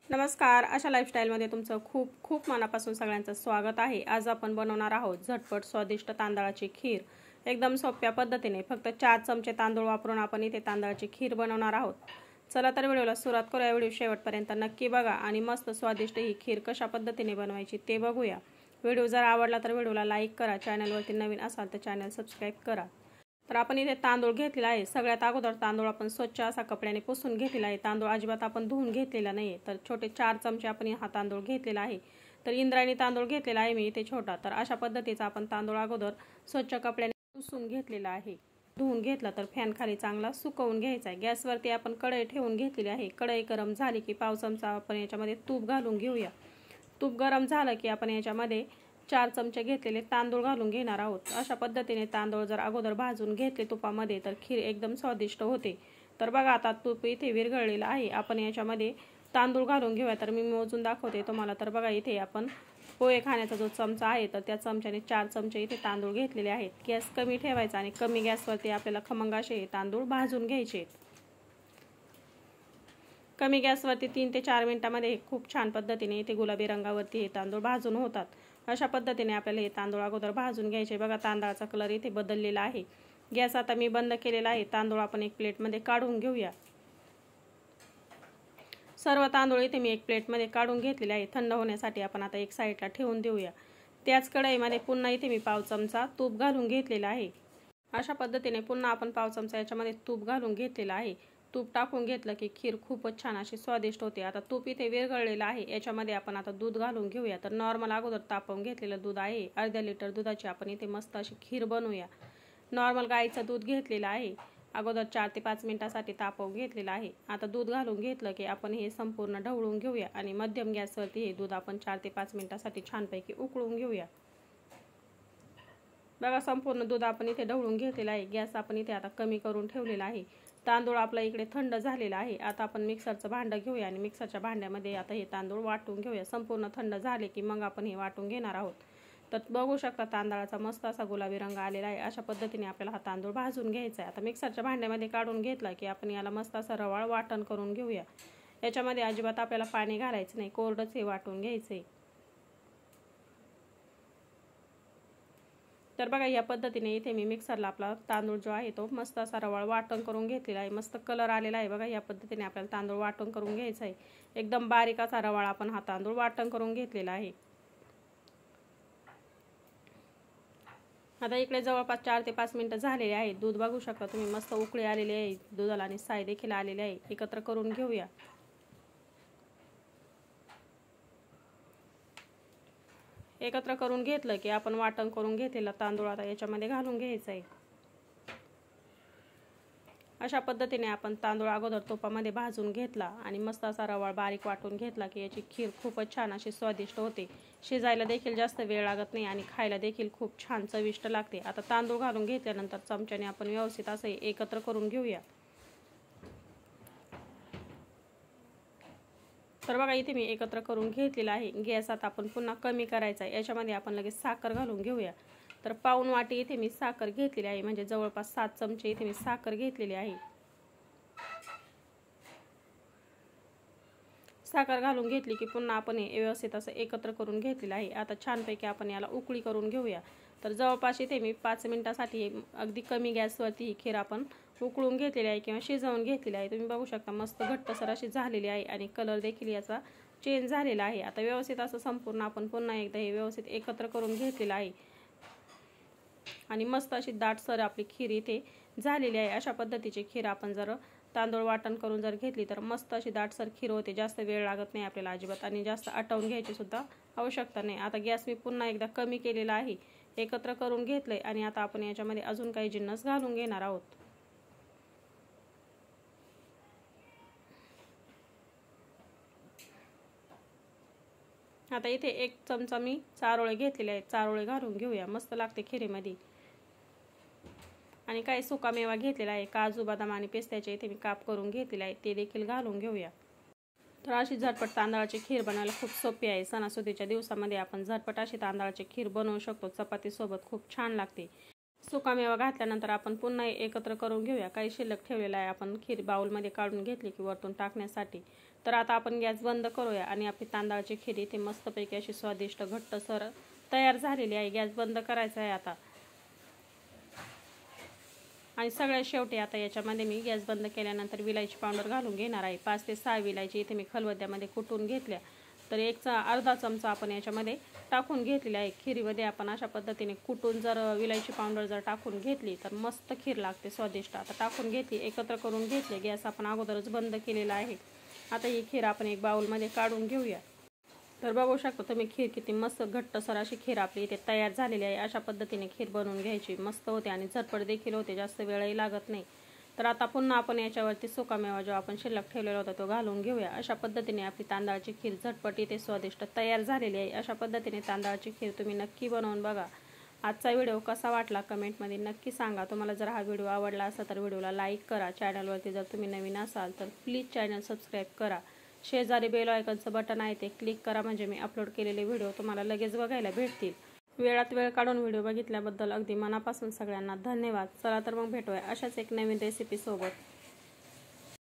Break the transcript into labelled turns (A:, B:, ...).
A: नमस्कार, आशा लाईफस्टाईलमध्ये तुमचं खूप खूप मनापासून सगळ्यांचं स्वागत आहे। आज आपण बनवणार आहोत झटपट स्वादिष्ट तांदळाची खीर। एकदम सोप्या पद्धतीने फक्त 4 चमचे तांदूळ वापरून आपण इथे तांदळाची खीर बनवणार आहोत। चला तर व्हिडिओला सुरुवात करूया। व्हिडिओ शेवटपर्यंत नक्की बघा आणि मस्त स्वादिष्ट ही खीर कशा पद्धतीने बनवायची ते बघूया। व्हिडिओ जर आवडला तर व्हिडिओला लाईक करा, चॅनलवरती नवीन असाल तर चॅनल सबस्क्राईब करा। तर आपण इथे तांदूळ घेतलेला आहे। सगळ्यात अगोदर तांदूळ आपण स्वच्छ असा कपड्याने पुसून घेतलेला आहे। तांदूळ अजिबात आपण धुवून घेतलेला नाही। तर छोटे 4 चमचे आपण हा तांदूळ घेतलेला आहे। तर इंद्रायणी तांदूळ घेतलेला आहे मी इथे छोटा। तर अशा पद्धतीचा आपण तांदूळ अगोदर स्वच्छ कपड्याने पुसून घेतलेला आहे। धुवून घेतला तर फॅन खाली चांगला सुकवून घ्यायचा आहे। गॅसवरती आपण कढई ठेवून घेतलेली आहे। कढई गरम झाली की पाव चमचा आपण याच्यामध्ये तूप घालून घेऊया। तूप गरम झालं की आपण याच्यामध्ये 4 चमचे घेतलेले तांदूळ घालून घेणार आहोत। अशा पद्धतीने तांदूळ जर अगोदर भाजून घेतले तुपामध्ये तर खीर एकदम स्वादिष्ट होते। तर बघा आता तूप इथे विरघळलेलं आहे। आपण याच्यामध्ये तांदूळ घालून घेऊया। तर मी मोजून दाखवते तुम्हाला। तर बघा इथे आपण पोहे खाण्याचा जो चमचा आहे तर त्या चमच्याने 4 चमचे इथे तांदूळ घेतलेले आहेत। गॅस कमी ठेवायचा आणि कमी गॅसवरती आपल्याला खमंग असे तांदूळ भाजून घ्यायचे। कमी गॅसवरती 3 ते 4 मिनिटांमध्ये खूप छान पद्धतीने इथे गुलाबी रंगावरती हे तांदूळ भाजून होतात। अशा पद्धतीने आपल्याला हे तांदूळ अगोदर भाजून घ्यायचे। बघा तांदळाचा कलर इथे बदललेला आहे। गॅस आता मी बंद केलेला आहे। तांदूळ आपण एक प्लेटमध्ये काढून घेऊया। सर्व तांदूळ इथे मी एक प्लेटमध्ये काढून घेतलेले आहे। थंड होण्यासाठी आपण आता एक साईडला ठेवून देऊया। त्याच कढईमध्ये पुन्हा इथे मी पाव चमचा तूप घालून घेतलेला आहे। अशा पद्धतीने पुन्हा आपण पाव चमचा याच्यामध्ये तूप घालून घेतलेला आहे। तूप टाकून घेतलं की खीर खूपच छान अशी स्वादिष्ट होते। आता तूप इथे विरघळलेलं आहे। याच्यामध्ये आपण आता दूध घालून घेऊया। तर नॉर्मल अगोदर तापवून घेतलेलं दूध आहे। अर्धा लिटर दुधाची आपण इथे मस्त अशी खीर बनवूया। नॉर्मल गाईचं दूध घेतलेलं आहे। अगोदर 4 ते 5 मिनिटांसाठी तापवून घेतलेलं आहे। आता दूध घालून घेतलं की आपण हे संपूर्ण ढवळून घेऊया आणि मध्यम गॅसवरती हे दूध आपण 4 ते 5 मिनिटांसाठी छानपैकी उकळून घेऊया। बघा संपूर्ण दूध आपण इथे ढवळून घेतलेलं आहे। गॅस आपण इथे आता कमी करून ठेवलेला आहे। तांदूळ आपला इकडे थंड झालेला आहे। आता आपण मिक्सरचं भांडं घेऊया आणि मिक्सरच्या भांड्यामध्ये आता हे तांदूळ वाटून घेऊया। संपूर्ण थंड झाले की मग आपण हे वाटून घेणार आहोत। तर बघू शकता तांदळाचा मस्त असा गुलाबी रंग आलेला आहे। अशा पद्धतीने आपल्याला हा तांदूळ भाजून घ्यायचा आहे। आता मिक्सरच्या भांड्यामध्ये काढून घेतला की आपण याला मस्त असं रवाळ वाटण करून घेऊया। याच्यामध्ये अजिबात आपल्याला पाणी घालायचं नाही, कोरडंच हे वाटून घ्यायचंय। तर बघा या पद्धतीने इथे मी मिक्सरला आपला तांदूळ जो आहे तो मस्त असा रवाळ वाटण करून घेतलेला आहे। मस्त कलर आलेला आहे। बघा या पद्धतीने आपल्याला तांदूळ वाटण करून घ्यायचा आहे। एकदम बारीक असा रवाळ आपण हा तांदूळ वाटण करून घेतलेला आहे। आता इकडे जवळपास 4 ते 5 मिनिटं झालेले आहेत। दूध बघू शकता तुम्ही, मस्त उकळी आलेली आहे दुधाला आणि साय देखील आलेली आहे। एकत्र करून घेऊया। एकत्र करून घेतलं की आपण वाटण करून घेतलेला तांदूळ आता याच्यामध्ये घालून घ्यायचा आहे। अशा पद्धतीने आपण तांदूळ अगोदर तुपामध्ये भाजून घेतला आणि मस्त असा रवाळ बारीक वाटून घेतला की याची खीर खूपच छान अशी स्वादिष्ट होते। शिजायला देखील जास्त वेळ लागत नाही आणि खायला देखील खूप छान चविष्ट लागते। आता तांदूळ घालून घेतल्यानंतर चमच्याने आपण व्यवस्थित असं एकत्र करून घेऊया। तर बघा इथे मी एकत्र करून घेतलेला आहे। गॅस आता आपण पुन्हा कमी करायचा आहे। याच्यामध्ये आपण लगेच साखर घालून घेऊया। तर पाऊण वाटी इथे मी साखर घेतलेली आहे, म्हणजे जवळपास 7 चमचे इथे मी साखर घेतलेली आहे। साखर घालून घेतली की पुन्हा आपण हे व्यवस्थित असं एकत्र करून घेतलेलं आहे। आता छानपैकी आपण याला उकळी करून घेऊया। तर जवळपास इथे मी 5 मिनिटांसाठी अगदी कमी गॅसवरती ही खीर आपण उकळून घेतलेली आहे किंवा शिजवून घेतलेली आहे। तुम्ही बघू शकता मस्त घट्टसर अशी झालेली आहे आणि कलर देखील याचा चेंज झालेला आहे। आता व्यवस्थित असं संपूर्ण आपण पुन्हा एकदा हे व्यवस्थित एकत्र करून घेतलेलं आहे आणि मस्त अशी दाटसर आपली खीर इथे झालेली आहे। अशा पद्धतीची खीर आपण जर तांदूळ वाटण करून जर घेतली तर मस्त अशी दाटसर खीर होते। जास्त वेळ लागत नाही आपल्याला अजिबात आणि जास्त आटवून घ्यायची सुद्धा आवश्यकता नाही। आता गॅस मी पुन्हा एकदा कमी केलेला आहे, एकत्र करून घेतलंय आणि आता आपण याच्यामध्ये अजून काही जिन्नस घालून घेणार आहोत। आता इथे 1 चमचा मी चारोळे घेतलेले आहेत। चारोळे घालून घेऊया, मस्त लागते खिरीमध्ये। आणि काही सुकामेवा घेतलेला आहे, काजू बदाम आणि पिस्त्याचे इथे मी काप करून घेतलेले आहे, ते देखील घालून घेऊया। तर अशी झटपट तांदळाची खीर बनवायला खूप सोपी आहे। सणासुदीच्या दिवसामध्ये आपण झटपट अशी तांदळाची खीर बनवू शकतो। चपाती सोबत खूप छान लागते। सुकामेवा घातल्यानंतर आपण पुन्हा एकत्र करून घेऊया. काही शिल्लक ठेवलेला आहे आपण खीर बाउलमध्ये काढून घेतली की वरतून टाकण्यासाठी. तर आता आपण गॅस बंद करूया आणि आपली तांदळाची खीर इथे मस्तपैकी अशी स्वादिष्ट घट्टसर तयार झालेली आहे. गॅस बंद करायचा आहे आता. आणि सगळ्यात शेवटी आता याच्यामध्ये मी गॅस बंद केल्यानंतर विलायची पावडर घालून घेणार आहे. 5 ते 6 विलायची इथे मी खलबत्त्यामध्ये कुटून घेतल्या. तर अर्धा चमचा आपण याच्यामध्ये टाकून घेतलेला आहे. खिरीमध्ये आपण अशा पद्धतीने कुटून जर विलायची पावडर जर टाकून घेतली तर मस्त खीर लागते स्वादिष्ट. आता टाकून घेतली, एकत्र करून घेतले. गॅस आपण अगोदरच बंद केलेला आहे. आता ही खीर आपण एक बाउलमध्ये काढून घेऊया. तर बघू शकता तुम्ही खीर किती मस्त घट्टसर अशी खीर आपली इथे तयार झालेली आहे. अशा पद्धतीने खीर बनवून घ्यायची. मस्त होते आणि झटपट देखील होते, जास्त वेळही लागत नाही. तर आता पुन्हा आपण याच्यावरती सुकामेवा जो आपण शिल्लक ठेवलेला होता तो घालून घेऊया. अशा पद्धतीने आपली तांदळाची खीर झटपट इथे स्वादिष्ट तयार झालेली आहे. अशा पद्धतीने तांदळाची खीर तुम्ही नक्की बनवून बघा. आजचा व्हिडिओ कसा वाटला कमेंटमध्ये नक्की सांगा. तुम्हाला जर हा व्हिडिओ आवडला असेल तर व्हिडिओला लाईक करा. चॅनलवरती जर तुम्ही नवीन असाल तर प्लीज चॅनल सबस्क्राईब करा. शेजारी बेल आयकॉनचं बटन आहे ते क्लिक करा, म्हणजे मी अपलोड केलेले व्हिडिओ तुम्हाला लगेच बघायला भेटतील. वेळात वेळ काढून व्हिडिओ बघितल्याबद्दल अगदी मनापासून सगळ्यांना धन्यवाद. चला तर मग भेटूया अशाच एक नवीन रेसिपी सोबत.